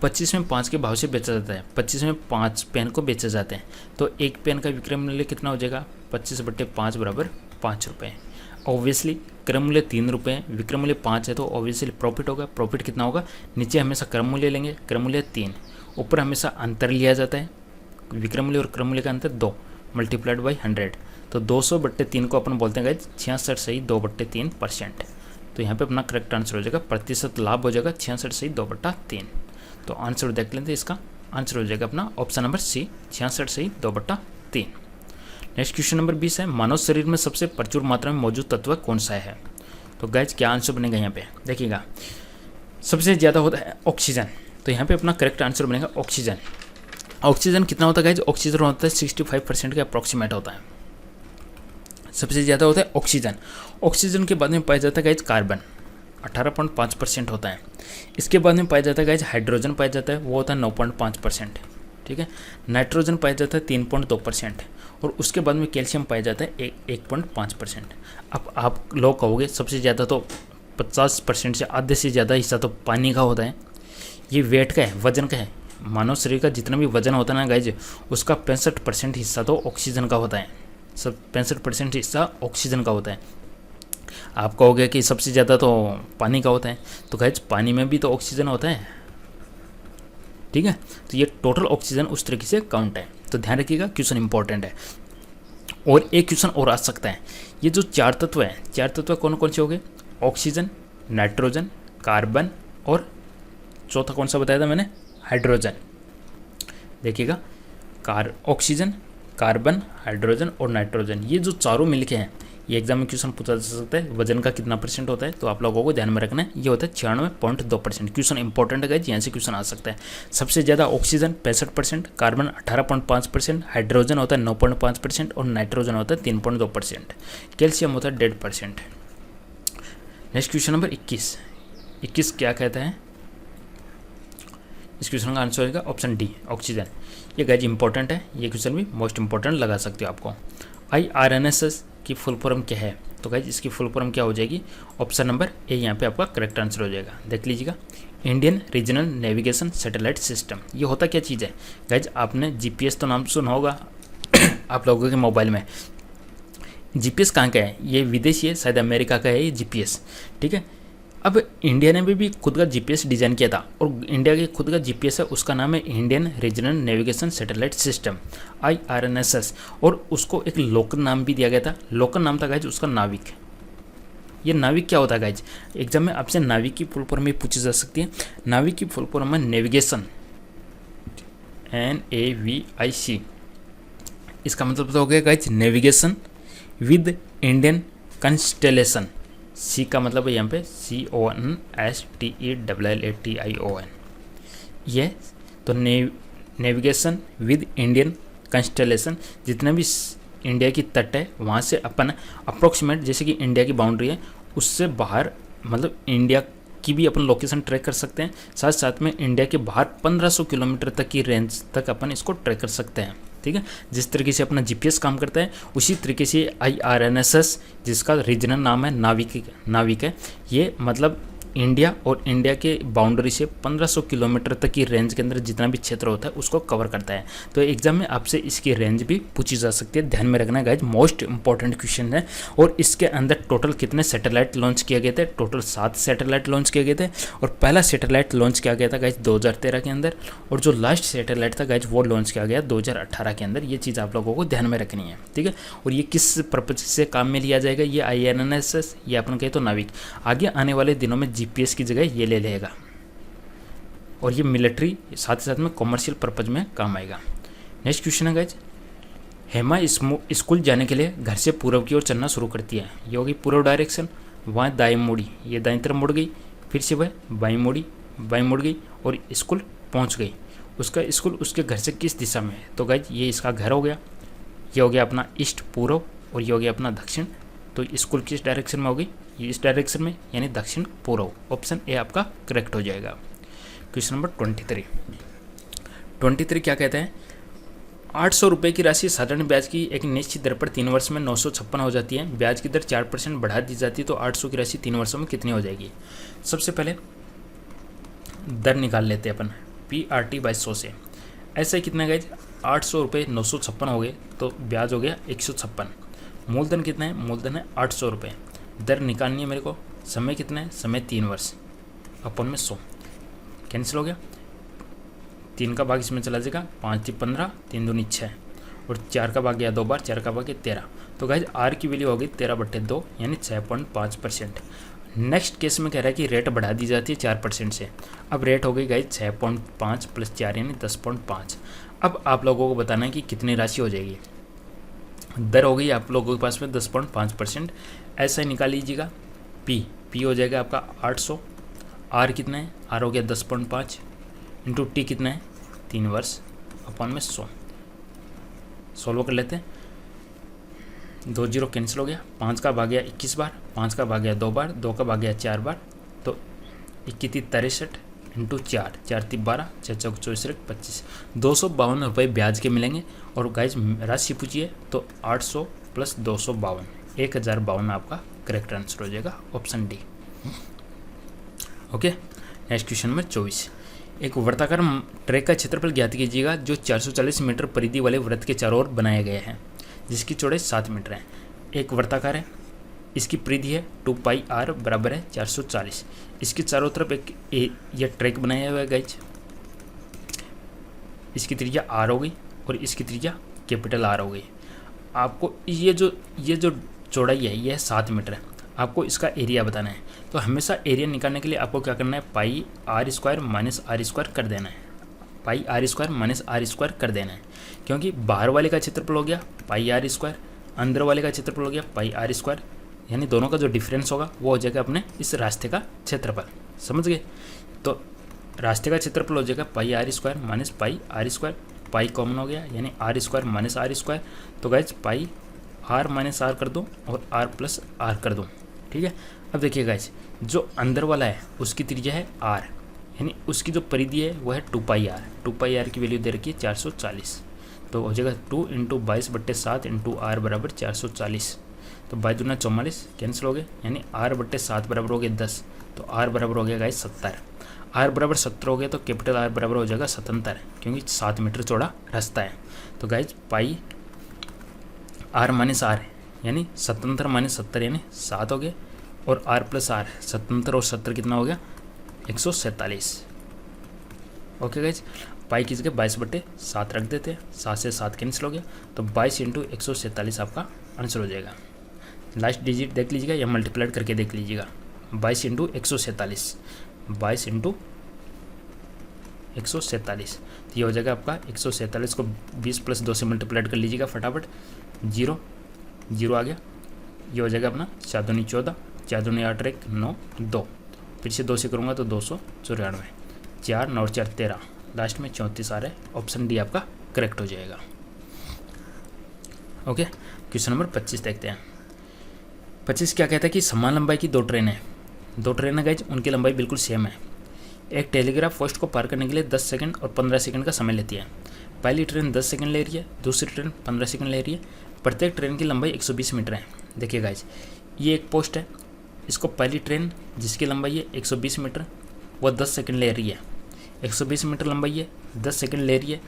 25 में 5 के भाव से बेचा जाता है, 25 में 5 पेन को बेचे जाते हैं, तो एक पेन का विक्रय मूल्य कितना हो जाएगा, 25/5 बराबर 5 रुपये। ऑब्वियसली क्रम मूल्य 3 रुपये, विक्रय मूल्य 5 है तो ऑब्वियसली प्रॉफिट होगा। प्रॉफिट कितना होगा, नीचे हमेशा क्रम मूल्य लेंगे, क्रम मूल्य 3, ऊपर हमेशा अंतर लिया जाता है, विक्रय मूल्य और क्रम मूल्य का अंतर 2 मल्टीप्लाइड बाई 100, तो 200/3 को अपन बोलते हैं गाइज 66 सही 2/3%। तो यहाँ पे अपना करेक्ट आंसर हो जाएगा, प्रतिशत लाभ हो जाएगा 66 सही 2/3। तो आंसर देख लेते हैं, इसका आंसर हो जाएगा अपना ऑप्शन नंबर सी, 66 सही 2/3। नेक्स्ट क्वेश्चन नंबर 20 है, मानव शरीर में सबसे प्रचुर मात्रा में मौजूद तत्व कौन सा है। तो गाइज क्या आंसर बनेगा, यहाँ पे देखिएगा सबसे ज़्यादा होता है ऑक्सीजन, तो यहाँ पे अपना करेक्ट आंसर बनेगा ऑक्सीजन। ऑक्सीजन कितना होता है गाइज, ऑक्सीजन होता है 65% के अप्रॉक्सीमेट होता है, सबसे ज़्यादा होता है ऑक्सीजन। ऑक्सीजन के बाद में पाया जाता है गाइज कार्बन 18.5% होता है। इसके बाद में पाया जाता है गाइज हाइड्रोजन पाया जाता है, वो होता है 9.5%। ठीक है, नाइट्रोजन पाया जाता है 3.2% और उसके बाद में कैल्शियम पाया जाता है 1.5%। अब आप लोग कहोगे सबसे ज़्यादा तो 50% से आधे से ज़्यादा हिस्सा तो पानी का होता है, ये वेट का है, वजन का है। मानव शरीर का जितना भी वजन होता है ना गाइज, उसका 65% हिस्सा तो ऑक्सीजन का होता है, सब 65% हिस्सा ऑक्सीजन का होता है। आप कहोगे कि सबसे ज़्यादा तो पानी का होता है, तो गाइज पानी में भी तो ऑक्सीजन होता है। ठीक है, तो ये टोटल ऑक्सीजन उस तरीके से काउंट है, तो ध्यान रखिएगा, क्वेश्चन इंपॉर्टेंट है। और एक क्वेश्चन और आ सकता है, ये जो 4 तत्व हैं, 4 तत्व कौन कौन से हो गए, ऑक्सीजन, नाइट्रोजन, कार्बन और चौथा कौन सा बताया था मैंने, हाइड्रोजन। देखिएगा ऑक्सीजन, कार्बन, हाइड्रोजन और नाइट्रोजन, ये जो चारों मिलके हैं, ये एग्जाम में क्वेश्चन पूछा जा सकता है। वजन का कितना % होता है, तो आप लोगों को ध्यान में रखना है, ये होता है 96.2%। क्वेश्चन इंपॉर्टेंट है गाइज, यहाँ से क्वेश्चन आ सकता है। सबसे ज़्यादा ऑक्सीजन 65%, कार्बन 18.5%, हाइड्रोजन होता है 9.5% और नाइट्रोजन होता है 3.2%, कैल्शियम होता है 1.5%। नेक्स्ट क्वेश्चन नंबर 21 क्या कहता है, इस क्वेश्चन का आंसर होगा ऑप्शन डी, ऑक्सीजन। ये गाइज इंपॉर्टेंट है, ये क्वेश्चन भी मोस्ट इंपॉर्टेंट लगा सकते हो आपको। IRNSS की फुल फॉर्म क्या है, तो गाइज इसकी फुल फॉर्म क्या हो जाएगी, ऑप्शन नंबर ए यहाँ पे आपका करेक्ट आंसर हो जाएगा। देख लीजिएगा, Indian regional navigation satellite system. ये होता क्या चीज़ है गाइज, आपने GPS तो नाम सुना होगा आप लोगों के मोबाइल में। जीपीएस कहाँ का है, ये विदेशी है, शायद अमेरिका का है ये जीपीएस, ठीक है। अब इंडिया ने भी खुद का जीपीएस डिज़ाइन किया था, और इंडिया के खुद का जीपीएस है, उसका नाम है Indian regional navigation satellite system IRNSS, और उसको एक लोकल नाम भी दिया गया था। लोकल नाम था गाइज उसका नाविक। ये नाविक क्या होता है गाइज, एग्जाम में आपसे नाविक की फुल फॉर्म में पूछी जा सकती है। नाविक की फुल फॉर्म है नेविगेशन, NAVIC। इसका मतलब तो हो गया गाइज नेविगेशन विद इंडियन कंस्टेलेशन। सी का मतलब है यहाँ पे CONSTELLATION। ये तो नेविगेशन विद इंडियन कंस्टेलेशन, जितने भी इंडिया की तट है वहाँ से अपन अप्रोक्सीमेट, जैसे कि इंडिया की बाउंड्री है उससे बाहर, मतलब इंडिया की भी अपन लोकेशन ट्रैक कर सकते हैं, साथ साथ में इंडिया के बाहर 1500 किलोमीटर तक की रेंज तक अपन इसको ट्रैक कर सकते हैं, ठीक है। जिस तरीके से अपना जीपीएस काम करता है उसी तरीके से IRNSS, जिसका रीजनल नाम है नाविक है, ये मतलब इंडिया और इंडिया के बाउंड्री से 1500 किलोमीटर तक की रेंज के अंदर जितना भी क्षेत्र होता है उसको कवर करता है। तो एग्जाम में आपसे इसकी रेंज भी पूछी जा सकती है, ध्यान में रखना गाइज, मोस्ट इंपॉर्टेंट क्वेश्चन है। और इसके अंदर टोटल कितने सैटेलाइट लॉन्च किए गए थे, टोटल 7 सैटेलाइट लॉन्च किए गए थे, और पहला सैटेलाइट लॉन्च किया गया था गाइज 2013 के अंदर, और जो लास्ट सैटेलाइट था गाइज वो लॉन्च किया गया 2018 के अंदर। ये चीज़ आप लोगों को ध्यान में रखनी है, ठीक है। और ये किस पर्पज से काम में लिया जाएगा, ये IRNSS, ये अपन कहे तो नाविक, आगे आने वाले दिनों में जीपीएस की जगह ये ले लेगा, और ये मिलिट्री साथ ही साथ में कॉमर्शियल पर्पज में काम आएगा। नेक्स्ट क्वेश्चन है गाइज, हेमा स्कूल जाने के लिए घर से पूर्व की ओर चलना शुरू करती है। ये होगी पूर्व डायरेक्शन, वहाँ दाएं मुड़ी, ये दाएं तरफ मुड़ गई, फिर से वह बाएं मुड़ गई और स्कूल पहुँच गई। उसका स्कूल उसके घर से किस दिशा में है, तो गाइज ये इसका घर हो गया, ये हो गया अपना ईस्ट पूर्व, और ये हो गया अपना दक्षिण। तो स्कूल किस डायरेक्शन में होगी, ये इस डायरेक्शन में, यानी दक्षिण पूर्व। ऑप्शन ए आपका करेक्ट हो जाएगा। क्वेश्चन नंबर 23 क्या कहते हैं, 800 रुपये की राशि साधारण ब्याज की एक निश्चित दर पर 3 वर्ष में 956 हो जाती है। ब्याज की दर 4% बढ़ा दी जाती है, तो 800 की राशि 3 वर्षों में कितनी हो जाएगी। सबसे पहले दर निकाल लेते हैं अपन PRT/100 से। ऐसा कितना गाइज, 800 रुपये 956 हो गए, तो ब्याज हो गया 156। मूलधन कितना है, मूलधन है 800 रुपये। दर निकालनी है मेरे को, समय कितना है, समय 3 वर्ष, अपन में 100 कैंसिल हो गया, 3 का भाग इसमें चला जाएगा, 5 × 15, 3 दूनी 6, और 4 का भाग गया 2 बार, 4 का भाग गया 13। तो गाइज आर की वैल्यू होगी 13/2, यानी 6.5%। नेक्स्ट केस में कह रहा है कि रेट बढ़ा दी जाती है 4% से। अब रेट हो गई गाइज 6.5 + 4 यानी 10.5। अब आप लोगों को बताना है कि कितनी राशि हो जाएगी। दर हो गई आप लोगों के पास में 10.5%। ऐसा ही निकाल लीजिएगा, पी हो जाएगा आपका 800, आर कितना है, आर हो गया 10.5 इंटू टी कितना है 3 वर्ष, अपन में 100। सोल्व कर लेते हैं, 2 0 कैंसिल हो गया, 5 का भाग गया 21 बार, 5 का भाग गया 2 बार, 2 का भाग गया 4 बार, तो 21 63 इंटू 4, 4 3 12, 6 4 24 25, 252 रुपये ब्याज के मिलेंगे। और गाइज राशि पूछिए तो 800 + 252, 1052 आपका करेक्ट आंसर हो जाएगा, option D. Okay, next question number 24। एक वृत्ताकार ट्रैक का क्षेत्रफल ज्ञात कीजिएगा जो 440 मीटर परिधि वाले वृत्त के चारों ओर बनाया गया है, जिसकी चौड़ाई 7 मीटर है। एक वृत्ताकार है, इसकी परिधि है 2πr बराबर है 440। इसके चारों तरफ एक यह ट्रैक बनाया हुआ है गाइज, इसकी त्रिज्या r हो गई और इसकी त्रिज्या R हो गई। आपको ये जो चौड़ाई है यह 7 मीटर है, आपको इसका एरिया बताना है। तो हमेशा एरिया निकालने के लिए आपको क्या करना है, πr² - r² कर देना है, πr² - r² कर देना है, क्योंकि बाहर वाले का क्षेत्रफल हो गया πr², अंदर वाले का क्षेत्रफल हो गया πr², यानी दोनों का जो डिफरेंस होगा वो हो जाएगा अपने इस रास्ते का क्षेत्रफल। समझ गए, तो रास्ते का क्षेत्रफल हो जाएगा πr² - πr², पाई कॉमन हो गया यानी r² - r²। तो गाइज पाई r - r कर दो और r + r कर दो, ठीक है। अब देखिए गाइज, जो अंदर वाला है उसकी त्रिज्या है r, यानी उसकी जो परिधि है वो है 2πr। 2πr की वैल्यू दे रखी है 440, तो हो जाएगा 2 × 22/7 × r बराबर 440। तो 22 दूना 44 कैंसिल हो गए, यानी r/7 बराबर हो गया 10, तो r बराबर हो गया गाइज 70। r बराबर 70 हो गया तो कैपिटल R बराबर हो जाएगा 77, क्योंकि 7 मीटर चौड़ा रास्ता है। तो गाइज पाई r - r यानी 77 माइनस 70 यानी 7 हो गया, और r प्लस आर 77 और 70 कितना हो गया 147। ओके गाइज, पाई की जगह 22/7 रख देते हैं, 7 से 7 कैंसिल हो गया, तो 22 इंटू 147 आपका आंसर हो जाएगा। लास्ट डिजिट देख लीजिएगा या मल्टीप्लाइड करके देख लीजिएगा, 22 इंटू 147, 22 इंटू 147, तो ये हो जाएगा आपका 147 को 20 + 2 से मल्टीप्लाइड कर लीजिएगा फटाफट, 0 0 आ गया, ये हो जाएगा अपना 4 दूनी 14, 4 दूनी 8 और 1 9 2, फिर से 2 से करूँगा तो 294, 4 9 और 4 13, लास्ट में 34 आ रहा है, ऑप्शन डी आपका करेक्ट हो जाएगा। ओके, क्वेश्चन नंबर 25 देखते हैं। 25 क्या कहता है कि समान लंबाई की 2 ट्रेनें, 2 ट्रेनें गाइज उनकी लंबाई बिल्कुल सेम है। एक टेलीग्राफ पोस्ट को पार करने के लिए 10 सेकंड और 15 सेकंड का समय लेती है। पहली ट्रेन 10 सेकंड ले रही है, दूसरी ट्रेन 15 सेकंड ले रही है। प्रत्येक ट्रेन की लंबाई 120 मीटर है। देखिए गाइज, ये एक पोस्ट है, इसको पहली ट्रेन जिसकी लंबाई है 120 मीटर वो 10 सेकंड ले रही है। 120 मीटर लंबाई है, 10 सेकंड ले रही है,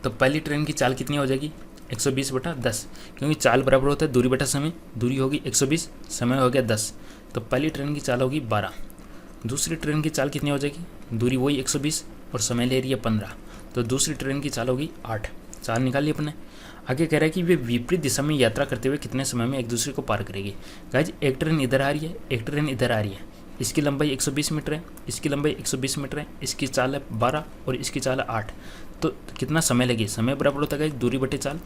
तो पहली ट्रेन की चाल कितनी हो जाएगी 120/10, क्योंकि चाल बराबर होता है दूरी बटा समय, दूरी होगी 120, समय हो गया 10, तो पहली ट्रेन की चाल होगी 12। दूसरी ट्रेन की चाल कितनी हो जाएगी, दूरी वही 120 और समय ले रही है 15, तो दूसरी ट्रेन की चाल होगी 8। चाल निकाली अपने। आगे कह रहा है कि वे विपरीत दिशा में यात्रा करते हुए कितने समय में एक दूसरे को पार करेगी। गाइज, एक ट्रेन इधर आ रही है, एक ट्रेन इधर आ रही है, इसकी लंबाई 120 मीटर है, इसकी लंबाई 120 मीटर है, इसकी चाल है 12 और इसकी चाल है 8, तो कितना समय लगे, समय बराबर होता है दूरी बटे चाल।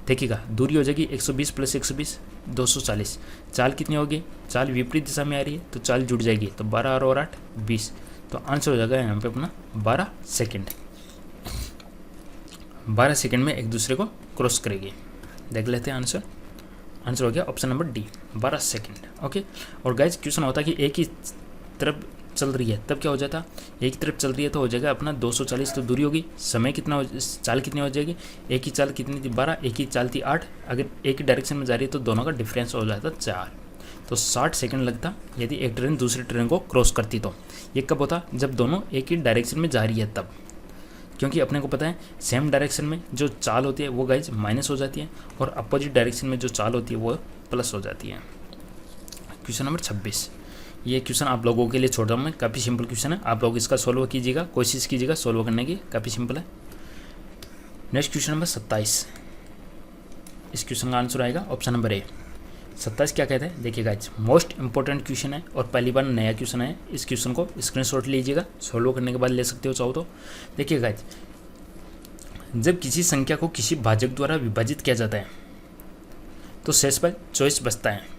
देखिएगा, दूरी हो जाएगी 120 + 120 240, चाल कितनी होगी, चाल विपरीत दिशा में आ रही है तो चाल जुड़ जाएगी, तो 12 और 8 20, तो आंसर हो जाएगा यहाँ पे अपना 12 सेकेंड। 12 सेकेंड में एक दूसरे को क्रॉस करेगी। देख लेते हैं आंसर। आंसर हो गया option number D, 12 second. Okay, और गाइज क्वेश्चन होता है कि एक ही तरफ चल रही है तब क्या हो जाता, एक ही तरफ चल रही है तो हो जाएगा अपना 240, तो दूरी होगी, समय कितना चाल कितनी हो जाएगी, एक ही चाल कितनी थी 12, एक ही चाल थी 8, अगर एक ही डायरेक्शन में जा रही है तो दोनों का डिफरेंस हो जाता 4, तो 60 सेकंड लगता यदि एक ट्रेन दूसरी ट्रेन को क्रॉस करती। तो ये कब होता, जब दोनों एक ही डायरेक्शन में जा रही है तब, क्योंकि अपने को पता है सेम डायरेक्शन में जो चाल होती है वो गाइज माइनस हो जाती है और अपोजिट डायरेक्शन में जो चाल होती है वो प्लस हो जाती है। क्वेश्चन नंबर 26, ये क्वेश्चन आप लोगों के लिए छोड़ रहा हूँ मैं, काफ़ी सिंपल क्वेश्चन है, आप लोग इसका सोल्व कीजिएगा, कोशिश कीजिएगा सोल्व करने की, काफ़ी सिंपल है। नेक्स्ट क्वेश्चन नंबर 27, इस क्वेश्चन का आंसर आएगा ऑप्शन नंबर ए। 27 क्या कहते हैं, देखिए गाइज, मोस्ट इंपॉर्टेंट क्वेश्चन है और पहली बार नया क्वेश्चन है। इस क्वेश्चन को स्क्रीनशॉट लीजिएगा, सोल्व करने के बाद ले सकते हो चाहो तो। देखिए गाइज, जब किसी संख्या को किसी भाजक द्वारा विभाजित किया जाता है तो शेष पर 24 बचता है।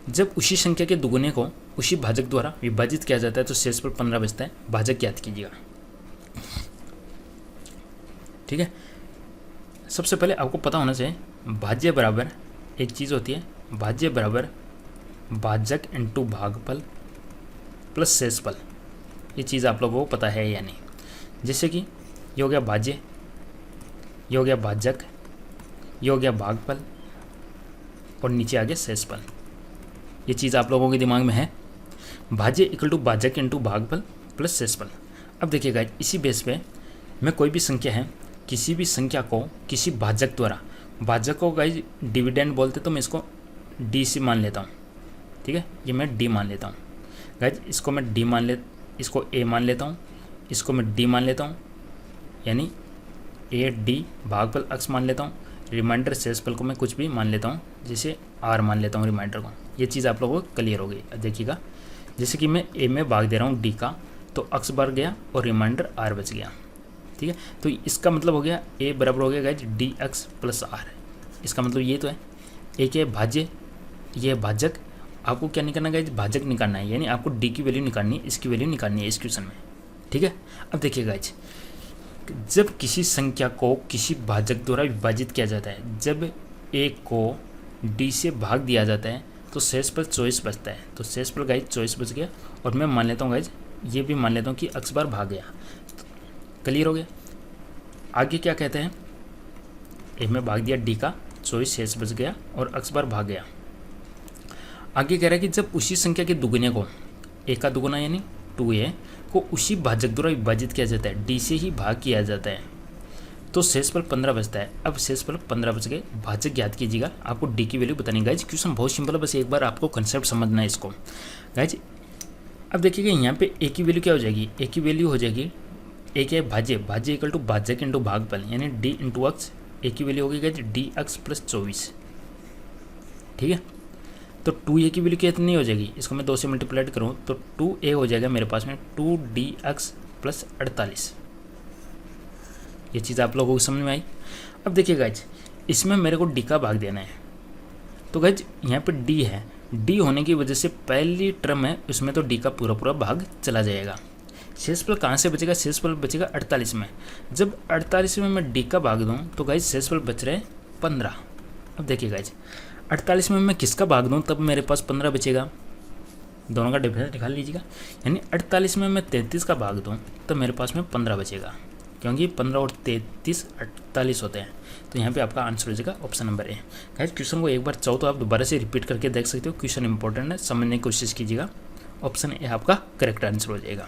जब उसी संख्या के दुगुने को उसी भाजक द्वारा विभाजित किया जाता है तो शेष पर 15 बचता है। भाजक याद कीजिएगा, ठीक है। सबसे पहले आपको पता होना चाहिए भाज्य बराबर एक चीज़ होती है, भाज्य बराबर भाजक इंटू भागफल प्लस शेषफल, ये चीज़ आप लोगों को पता है या नहीं। जैसे कि ये हो गया भाज्य, ये हो गया भाजक, ये हो गया भागफल और नीचे आ गया शेषफल, ये चीज़ आप लोगों के दिमाग में है। भाज्य इक्वल टू भाजक इंटू भागफल प्लस शेषफल। अब देखिएगा, इसी बेस पे मैं कोई भी संख्या है, किसी भी संख्या को किसी भाजक द्वारा, भाजक को गाइज डिविडेंड बोलते तो मैं इसको डी से मान लेता हूँ, ठीक है, ये मैं डी मान लेता हूँ गाइज, इसको मैं डी इसको ए मान लेता हूँ, इसको मैं डी मान लेता हूँ, यानी ए डी भागफल अक्स मान लेता हूँ, रिमाइंडर शेषफल को मैं कुछ भी मान लेता हूँ, जैसे आर मान लेता हूँ रिमाइंडर को। ये चीज़ आप लोगों को क्लियर हो गई। देखिएगा, जैसे कि मैं ए में भाग दे रहा हूँ डी का, तो अक्स बढ़ गया और रिमाइंडर आर बच गया, ठीक है। तो इसका मतलब हो गया ए बराबर हो गया guys D X plus R. इसका मतलब ये तो है, एक है भाज्य, ये है भाजक, आपको क्या निकालना है गाइज, भाजक निकालना है, यानी आपको डी की वैल्यू निकालनी है, इसकी वैल्यू निकालनी है इस क्वेश्चन में, ठीक है। अब देखिए गाइज, जब किसी संख्या को किसी भाजक द्वारा विभाजित किया जाता है, जब ए को डी से भाग दिया जाता है तो शेष पर 24 बचता है, तो शेष पर गाइज 24 बच गया, और मैं मान लेता हूँ गाइज, ये भी मान लेता हूँ कि अक्स बार भाग गया, क्लियर हो गया। आगे क्या कहते हैं, ए में भाग दिया डी का, 24 शेष बच गया और अक्स बार भाग गया। आगे कह रहा है कि जब उसी संख्या के दुगुने को, ए का दुगुना यानी 2a को उसी भाजक द्वारा विभाजित किया जाता है, डी से ही भाग किया जाता है, तो शेषफल 15 बचता है। अब शेषफल 15 बच गए, भाजक ज्ञात कीजिएगा, आपको डी की वैल्यू बतानी। गाइज क्वेश्चन बहुत सिंपल है, बस एक बार आपको कंसेप्ट समझना है इसको। गाइज अब देखिएगा यहाँ पे ए की वैल्यू क्या हो जाएगी, ए की वैल्यू हो जाएगी, ए क्या है भाज्य, भाज्य इक्वल टू भाजक इंटू भागफल यानी डी इंटू अक्स। ए की वैल्यू होगी गाइज डी अक्स प्लस 24, ठीक है। तो 2a की वैल्यू कितनी हो जाएगी, इसको मैं 2 से मल्टीप्लाइड करूँ तो 2a हो जाएगा मेरे पास में 2dx प्लस 48। ये चीज़ आप लोगों को समझ में आई। अब देखिए गाइज इसमें मेरे को डी का भाग देना है, तो गाइज यहाँ पे डी है, डी होने की वजह से पहली टर्म है उसमें तो डी का पूरा पूरा भाग चला जाएगा। शेषफल कहाँ से बचेगा, शेषफल बचेगा 48 में। जब 48 में मैं डी का भाग दूँ तो गाइज शेषफल बच रहे 15। अब देखिए गाइज 48 में मैं किसका भाग दूँ तब मेरे पास 15 बचेगा, दोनों का डिफरेंस निकाल लीजिएगा। यानी 48 में मैं 33 का भाग दूँ तब मेरे पास में 15 बचेगा, क्योंकि 15 और 33 48 होते हैं। तो यहाँ पे आपका आंसर हो जाएगा option number A. Guys question को एक बार चाहो तो आप दोबारा से रिपीट करके देख सकते हो, क्वेश्चन इंपॉर्टेंट है, समझने की कोशिश कीजिएगा। ऑप्शन ए आपका करेक्ट आंसर हो जाएगा।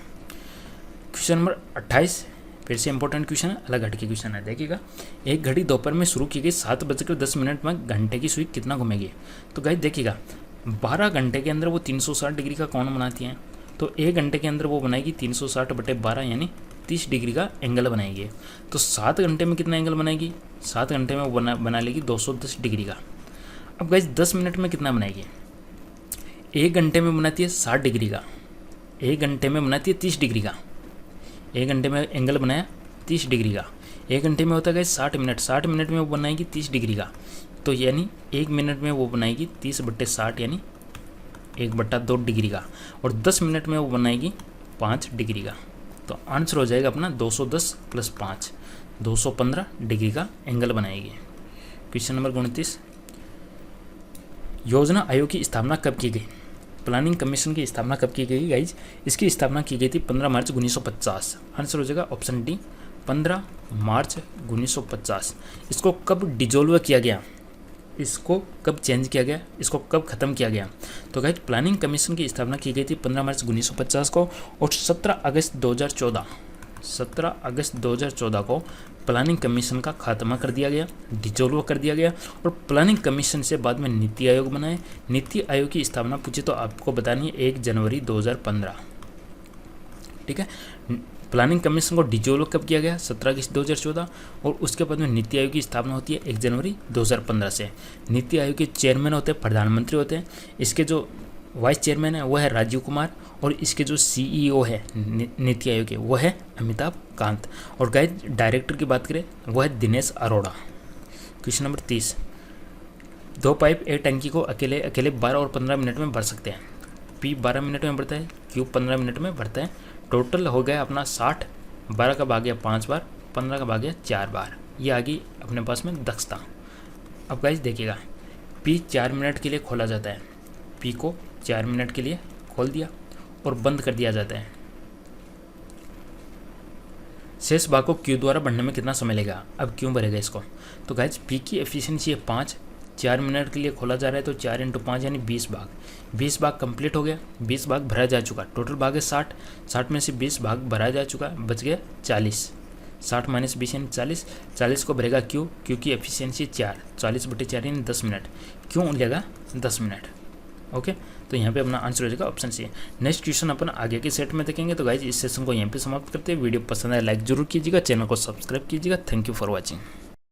क्वेश्चन नंबर 28 फिर से इंपॉर्टेंट क्वेश्चन है, अलग घड़ी के क्वेश्चन है। देखिएगा एक घड़ी दोपहर में शुरू की गई 7:10 में घंटे की सुई कितना घूमेगी। तो गाइस देखिएगा 12 घंटे के अंदर वो 360 डिग्री का कोण बनाती है, तो 1 घंटे के अंदर वो बनाएगी 360/12 यानी 30 डिग्री का एंगल बनाएगी। तो 7 घंटे में कितना एंगल बनाएगी, 7 घंटे में वो बना लेगी 210 डिग्री का। अब गाइस 10 मिनट में कितना बनाएगी, 1 घंटे में बनाती है 60 डिग्री का, 1 घंटे में बनाती है 30 डिग्री का। 1 घंटे में एंगल बनाया 30 डिग्री का, 1 घंटे में होता है 60 मिनट, 60 मिनट में वो बनाएगी 30 डिग्री का। तो यानी 1 मिनट में वो बनाएगी 30/60 यानी 1/2 डिग्री का, और 10 मिनट में वो बनाएगी 5 डिग्री का। तो आंसर हो जाएगा अपना 210 + 5 215 डिग्री का एंगल बनाएगी। क्वेश्चन नंबर 29, योजना आयोग की स्थापना कब की गई, प्लानिंग कमीशन की स्थापना कब की गई। गाइज इसकी स्थापना की गई थी 15 मार्च 1950। आंसर हो जाएगा ऑप्शन डी 15 मार्च 1950। इसको कब डिजोल्व किया गया, इसको कब चेंज किया गया, इसको कब ख़त्म किया गया। तो गाइज प्लानिंग कमीशन की स्थापना की गई थी 15 मार्च 1950 को, और 17 अगस्त 2014 को प्लानिंग कमीशन का खात्मा कर दिया गया, डिजोल्व कर दिया गया। और प्लानिंग कमीशन से बाद में नीति आयोग बनाए। नीति आयोग की स्थापना पूछे तो आपको बतानी है 1 जनवरी 2015, ठीक है। प्लानिंग कमीशन को डिजोल्व कब किया गया, 17 अगस्त 2014, और उसके बाद में नीति आयोग की स्थापना होती है 1 जनवरी 2015 से। नीति आयोग के चेयरमैन होते हैं प्रधानमंत्री होते हैं, इसके जो वाइस चेयरमैन है वो है राजीव कुमार, और इसके जो CEO है नीति आयोग के वो है अमिताभ कांत, और गाइस डायरेक्टर की बात करें वो है Dinesh Arora. Question number 30, 2 pipe एक टंकी को अकेले 12 और 15 मिनट में भर सकते हैं। P 12 मिनट में भरता है, Q 15 मिनट में भरता है। टोटल हो गया अपना 60, 12 का भाग गया 5 बार, 15 का भाग गया 4 बार। ये आ गई अपने पास में दक्षता। अब गाइस देखिएगा P 4 मिनट के लिए खोला जाता है, P को 4 मिनट के लिए खोल दिया और बंद कर दिया जाता है। शेष भाग को Q द्वारा भरने में कितना समय लगेगा। अब क्यों भरेगा इसको, तो गाइस P की एफिशिएंसी है 5, 4 मिनट के लिए खोला जा रहा है तो 4 × 5 यानी 20 भाग। 20 भाग कंप्लीट हो गया, 20 भाग भरा जा चुका। टोटल भाग है 60, 60 में से 20 भाग भरा जा चुका, बच गया 40। 60 - 20 यानी 40, 40 को भरेगा Q की एफिशिएंसी 4, 40/4 यानी 10 मिनट। क्यों लेगा 10 मिनट, ओके। तो यहाँ पे अपना आंसर हो जाएगा ऑप्शन सी। नेक्स्ट क्वेश्चन अपन आगे के सेट में देखेंगे। तो गाइज इस सेशन को यहाँ पे समाप्त करते हैं। वीडियो पसंद आए लाइक जरूर कीजिएगा, चैनल को सब्सक्राइब कीजिएगा। Thank you for watching.